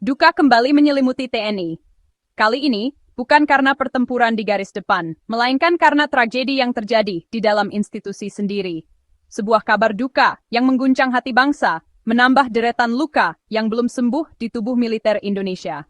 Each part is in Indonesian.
Duka kembali menyelimuti TNI. Kali ini, bukan karena pertempuran di garis depan, melainkan karena tragedi yang terjadi di dalam institusi sendiri. Sebuah kabar duka yang mengguncang hati bangsa, menambah deretan luka yang belum sembuh di tubuh militer Indonesia.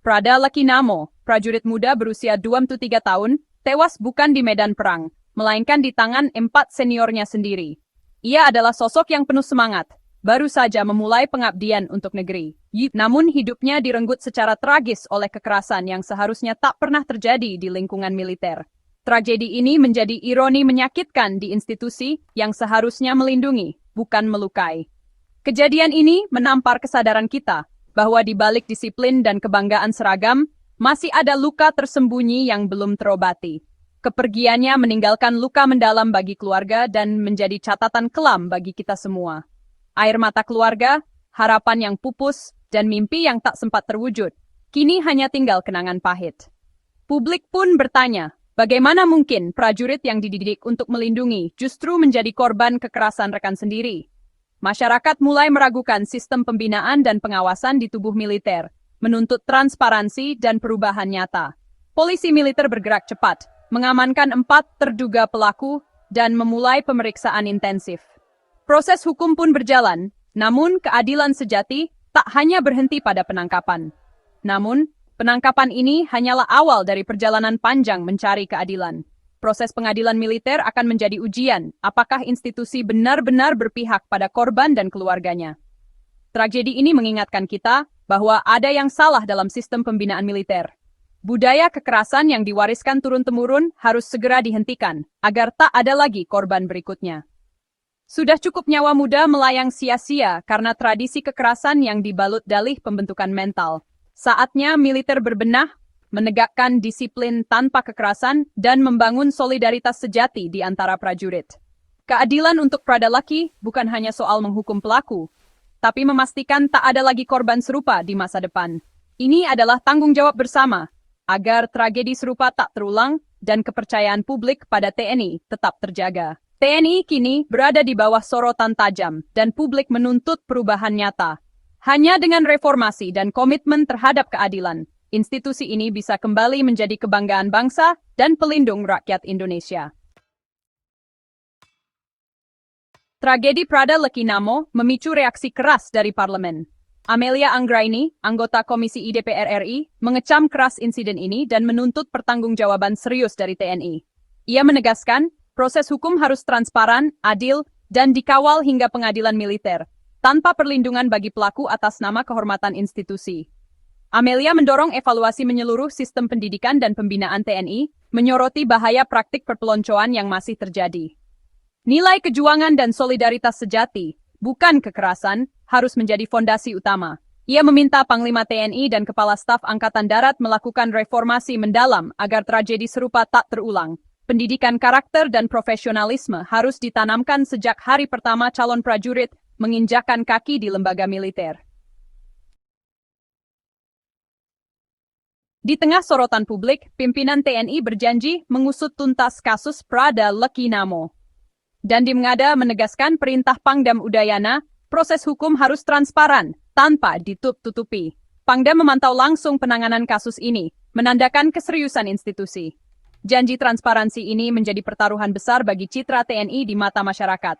Prada Lakinamo, prajurit muda berusia 23 tahun, tewas bukan di medan perang, melainkan di tangan 4 seniornya sendiri. Ia adalah sosok yang penuh semangat, baru saja memulai pengabdian untuk negeri. Namun hidupnya direnggut secara tragis oleh kekerasan yang seharusnya tak pernah terjadi di lingkungan militer. Tragedi ini menjadi ironi menyakitkan di institusi yang seharusnya melindungi, bukan melukai. Kejadian ini menampar kesadaran kita bahwa di balik disiplin dan kebanggaan seragam, masih ada luka tersembunyi yang belum terobati. Kepergiannya meninggalkan luka mendalam bagi keluarga dan menjadi catatan kelam bagi kita semua. Air mata keluarga, harapan yang pupus, dan mimpi yang tak sempat terwujud, kini hanya tinggal kenangan pahit. Publik pun bertanya, bagaimana mungkin prajurit yang dididik untuk melindungi justru menjadi korban kekerasan rekan sendiri? Masyarakat mulai meragukan sistem pembinaan dan pengawasan di tubuh militer, menuntut transparansi dan perubahan nyata. Polisi militer bergerak cepat, mengamankan 4 terduga pelaku, dan memulai pemeriksaan intensif. Proses hukum pun berjalan, namun keadilan sejati tak hanya berhenti pada penangkapan. Namun, penangkapan ini hanyalah awal dari perjalanan panjang mencari keadilan. Proses pengadilan militer akan menjadi ujian apakah institusi benar-benar berpihak pada korban dan keluarganya. Tragedi ini mengingatkan kita bahwa ada yang salah dalam sistem pembinaan militer. Budaya kekerasan yang diwariskan turun-temurun harus segera dihentikan agar tak ada lagi korban berikutnya. Sudah cukup nyawa muda melayang sia-sia karena tradisi kekerasan yang dibalut dalih pembentukan mental. Saatnya militer berbenah, menegakkan disiplin tanpa kekerasan, dan membangun solidaritas sejati di antara prajurit. Keadilan untuk Prada Laki bukan hanya soal menghukum pelaku, tapi memastikan tak ada lagi korban serupa di masa depan. Ini adalah tanggung jawab bersama, agar tragedi serupa tak terulang dan kepercayaan publik pada TNI tetap terjaga. TNI kini berada di bawah sorotan tajam dan publik menuntut perubahan nyata. Hanya dengan reformasi dan komitmen terhadap keadilan, institusi ini bisa kembali menjadi kebanggaan bangsa dan pelindung rakyat Indonesia. Tragedi Prada Lakinamo memicu reaksi keras dari parlemen. Amelia Anggraini, anggota Komisi I DPR RI, mengecam keras insiden ini dan menuntut pertanggungjawaban serius dari TNI. Ia menegaskan, proses hukum harus transparan, adil, dan dikawal hingga pengadilan militer, tanpa perlindungan bagi pelaku atas nama kehormatan institusi. Amelia mendorong evaluasi menyeluruh sistem pendidikan dan pembinaan TNI, menyoroti bahaya praktik perpeloncoan yang masih terjadi. Nilai kejuangan dan solidaritas sejati, bukan kekerasan, harus menjadi fondasi utama. Ia meminta Panglima TNI dan Kepala Staf Angkatan Darat melakukan reformasi mendalam agar tragedi serupa tak terulang. Pendidikan karakter dan profesionalisme harus ditanamkan sejak hari pertama calon prajurit menginjakkan kaki di lembaga militer. Di tengah sorotan publik, pimpinan TNI berjanji mengusut tuntas kasus Prada Lakinamo. Dandi Mengada menegaskan perintah Pangdam Udayana, proses hukum harus transparan, tanpa ditutup-tutupi. Pangdam memantau langsung penanganan kasus ini, menandakan keseriusan institusi. Janji transparansi ini menjadi pertaruhan besar bagi citra TNI di mata masyarakat.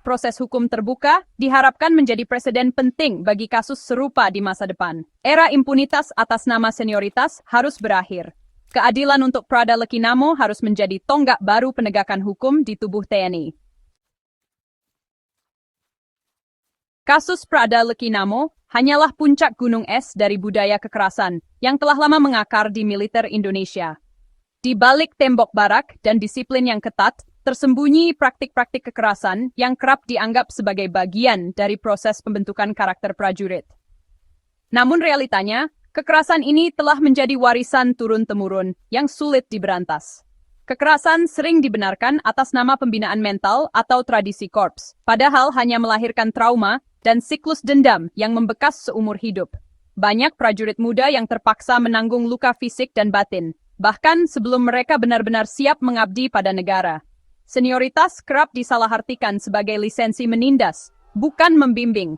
Proses hukum terbuka diharapkan menjadi preseden penting bagi kasus serupa di masa depan. Era impunitas atas nama senioritas harus berakhir. Keadilan untuk Prada Lakinamo harus menjadi tonggak baru penegakan hukum di tubuh TNI. Kasus Prada Lakinamo hanyalah puncak gunung es dari budaya kekerasan yang telah lama mengakar di militer Indonesia. Di balik tembok barak dan disiplin yang ketat, tersembunyi praktik-praktik kekerasan yang kerap dianggap sebagai bagian dari proses pembentukan karakter prajurit. Namun realitanya, kekerasan ini telah menjadi warisan turun-temurun yang sulit diberantas. Kekerasan sering dibenarkan atas nama pembinaan mental atau tradisi korps, padahal hanya melahirkan trauma dan siklus dendam yang membekas seumur hidup. Banyak prajurit muda yang terpaksa menanggung luka fisik dan batin, bahkan sebelum mereka benar-benar siap mengabdi pada negara. Senioritas kerap disalahartikan sebagai lisensi menindas, bukan membimbing.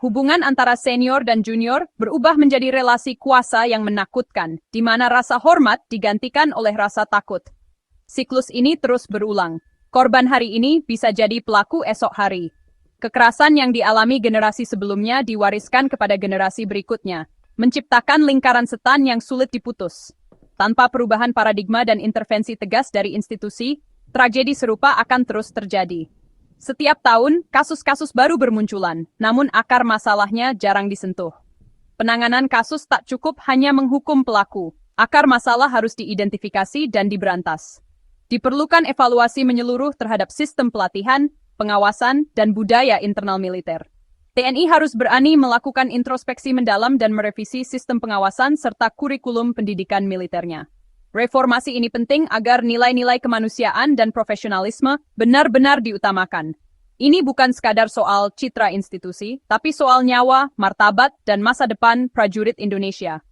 Hubungan antara senior dan junior berubah menjadi relasi kuasa yang menakutkan, di mana rasa hormat digantikan oleh rasa takut. Siklus ini terus berulang. Korban hari ini bisa jadi pelaku esok hari. Kekerasan yang dialami generasi sebelumnya diwariskan kepada generasi berikutnya, menciptakan lingkaran setan yang sulit diputus. Tanpa perubahan paradigma dan intervensi tegas dari institusi, tragedi serupa akan terus terjadi. Setiap tahun, kasus-kasus baru bermunculan, namun akar masalahnya jarang disentuh. Penanganan kasus tak cukup hanya menghukum pelaku. Akar masalah harus diidentifikasi dan diberantas. Diperlukan evaluasi menyeluruh terhadap sistem pelatihan, pengawasan, dan budaya internal militer. TNI harus berani melakukan introspeksi mendalam dan merevisi sistem pengawasan serta kurikulum pendidikan militernya. Reformasi ini penting agar nilai-nilai kemanusiaan dan profesionalisme benar-benar diutamakan. Ini bukan sekadar soal citra institusi, tapi soal nyawa, martabat, dan masa depan prajurit Indonesia.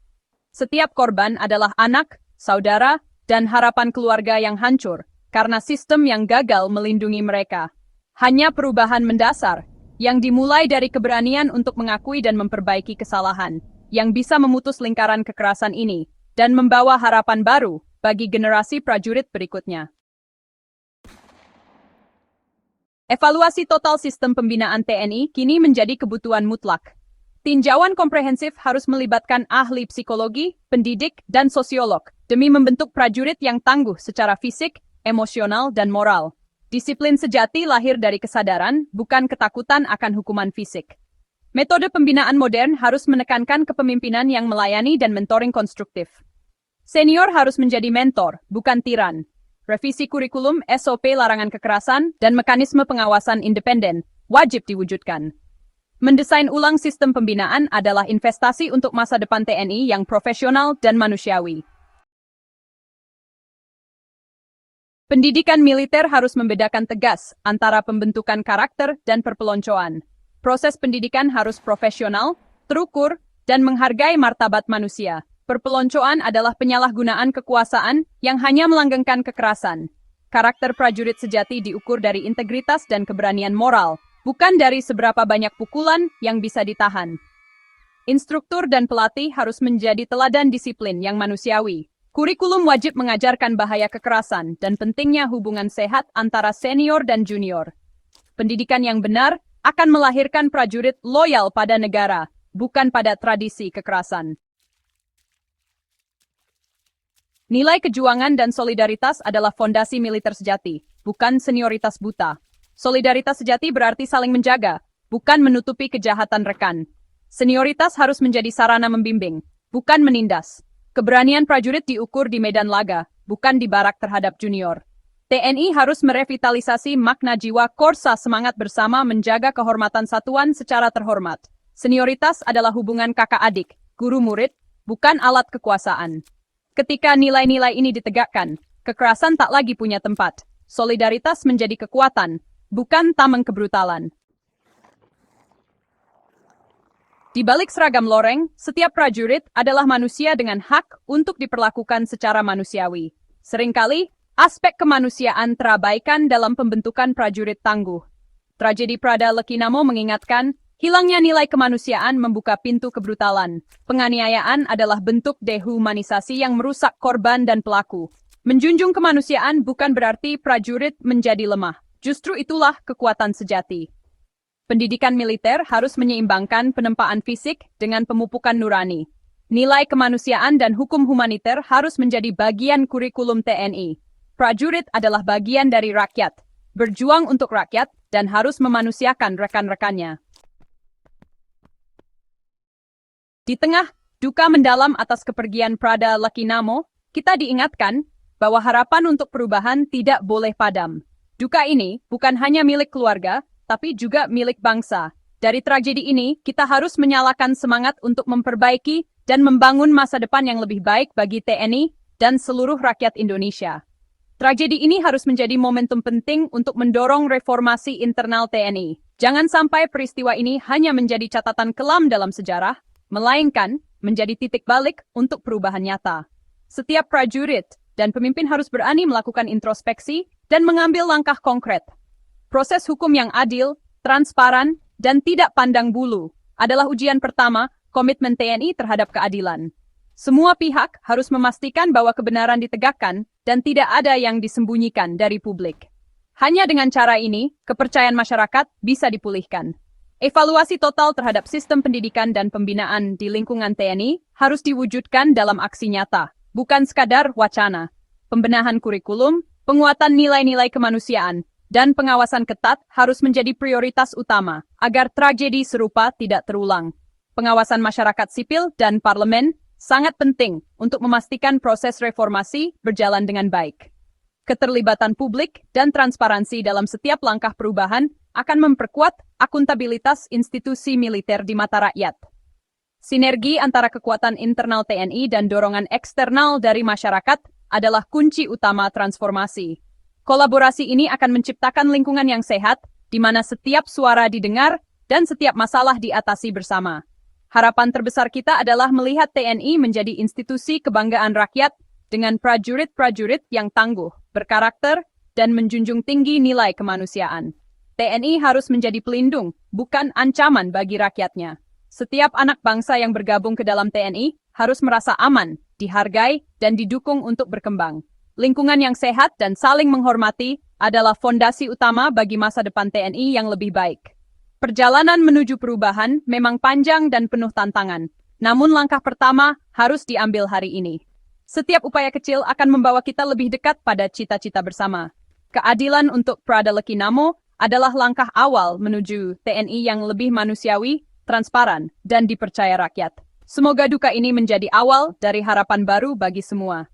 Setiap korban adalah anak, saudara, dan harapan keluarga yang hancur karena sistem yang gagal melindungi mereka. Hanya perubahan mendasar yang dimulai dari keberanian untuk mengakui dan memperbaiki kesalahan yang bisa memutus lingkaran kekerasan ini dan membawa harapan baru bagi generasi prajurit berikutnya. Evaluasi total sistem pembinaan TNI kini menjadi kebutuhan mutlak. Tinjauan komprehensif harus melibatkan ahli psikologi, pendidik, dan sosiolog demi membentuk prajurit yang tangguh secara fisik, emosional, dan moral. Disiplin sejati lahir dari kesadaran, bukan ketakutan akan hukuman fisik. Metode pembinaan modern harus menekankan kepemimpinan yang melayani dan mentoring konstruktif. Senior harus menjadi mentor, bukan tiran. Revisi kurikulum, SOP larangan kekerasan, dan mekanisme pengawasan independen wajib diwujudkan. Mendesain ulang sistem pembinaan adalah investasi untuk masa depan TNI yang profesional dan manusiawi. Pendidikan militer harus membedakan tegas antara pembentukan karakter dan perpeloncoan. Proses pendidikan harus profesional, terukur, dan menghargai martabat manusia. Perpeloncoan adalah penyalahgunaan kekuasaan yang hanya melanggengkan kekerasan. Karakter prajurit sejati diukur dari integritas dan keberanian moral, bukan dari seberapa banyak pukulan yang bisa ditahan. Instruktur dan pelatih harus menjadi teladan disiplin yang manusiawi. Kurikulum wajib mengajarkan bahaya kekerasan dan pentingnya hubungan sehat antara senior dan junior. Pendidikan yang benar akan melahirkan prajurit loyal pada negara, bukan pada tradisi kekerasan. Nilai kejuangan dan solidaritas adalah fondasi militer sejati, bukan senioritas buta. Solidaritas sejati berarti saling menjaga, bukan menutupi kejahatan rekan. Senioritas harus menjadi sarana membimbing, bukan menindas. Keberanian prajurit diukur di medan laga, bukan di barak terhadap junior. TNI harus merevitalisasi makna jiwa korsa semangat bersama menjaga kehormatan satuan secara terhormat. Senioritas adalah hubungan kakak adik, guru murid, bukan alat kekuasaan. Ketika nilai-nilai ini ditegakkan, kekerasan tak lagi punya tempat. Solidaritas menjadi kekuatan, bukan tameng kebrutalan. Di balik seragam loreng, setiap prajurit adalah manusia dengan hak untuk diperlakukan secara manusiawi. Seringkali, aspek kemanusiaan terabaikan dalam pembentukan prajurit tangguh. Tragedi Prada Lekinamo mengingatkan, hilangnya nilai kemanusiaan membuka pintu kebrutalan. Penganiayaan adalah bentuk dehumanisasi yang merusak korban dan pelaku. Menjunjung kemanusiaan bukan berarti prajurit menjadi lemah. Justru itulah kekuatan sejati. Pendidikan militer harus menyeimbangkan penempaan fisik dengan pemupukan nurani. Nilai kemanusiaan dan hukum humaniter harus menjadi bagian kurikulum TNI. Prajurit adalah bagian dari rakyat, berjuang untuk rakyat, dan harus memanusiakan rekan-rekannya. Di tengah duka mendalam atas kepergian Prada Lekinamo, kita diingatkan bahwa harapan untuk perubahan tidak boleh padam. Duka ini bukan hanya milik keluarga, tapi juga milik bangsa. Dari tragedi ini, kita harus menyalakan semangat untuk memperbaiki dan membangun masa depan yang lebih baik bagi TNI dan seluruh rakyat Indonesia. Tragedi ini harus menjadi momentum penting untuk mendorong reformasi internal TNI. Jangan sampai peristiwa ini hanya menjadi catatan kelam dalam sejarah, melainkan menjadi titik balik untuk perubahan nyata. Setiap prajurit dan pemimpin harus berani melakukan introspeksi dan mengambil langkah konkret. Proses hukum yang adil, transparan, dan tidak pandang bulu adalah ujian pertama komitmen TNI terhadap keadilan. Semua pihak harus memastikan bahwa kebenaran ditegakkan dan tidak ada yang disembunyikan dari publik. Hanya dengan cara ini, kepercayaan masyarakat bisa dipulihkan. Evaluasi total terhadap sistem pendidikan dan pembinaan di lingkungan TNI harus diwujudkan dalam aksi nyata, bukan sekadar wacana. Pembenahan kurikulum, penguatan nilai-nilai kemanusiaan, dan pengawasan ketat harus menjadi prioritas utama agar tragedi serupa tidak terulang. Pengawasan masyarakat sipil dan parlemen sangat penting untuk memastikan proses reformasi berjalan dengan baik. Keterlibatan publik dan transparansi dalam setiap langkah perubahan akan memperkuat akuntabilitas institusi militer di mata rakyat. Sinergi antara kekuatan internal TNI dan dorongan eksternal dari masyarakat adalah kunci utama transformasi. Kolaborasi ini akan menciptakan lingkungan yang sehat, di mana setiap suara didengar dan setiap masalah diatasi bersama. Harapan terbesar kita adalah melihat TNI menjadi institusi kebanggaan rakyat dengan prajurit-prajurit yang tangguh, berkarakter, dan menjunjung tinggi nilai kemanusiaan. TNI harus menjadi pelindung, bukan ancaman bagi rakyatnya. Setiap anak bangsa yang bergabung ke dalam TNI harus merasa aman, dihargai, dan didukung untuk berkembang. Lingkungan yang sehat dan saling menghormati adalah fondasi utama bagi masa depan TNI yang lebih baik. Perjalanan menuju perubahan memang panjang dan penuh tantangan, namun langkah pertama harus diambil hari ini. Setiap upaya kecil akan membawa kita lebih dekat pada cita-cita bersama. Keadilan untuk Prada Lekinamo adalah langkah awal menuju TNI yang lebih manusiawi, transparan, dan dipercaya rakyat. Semoga duka ini menjadi awal dari harapan baru bagi semua.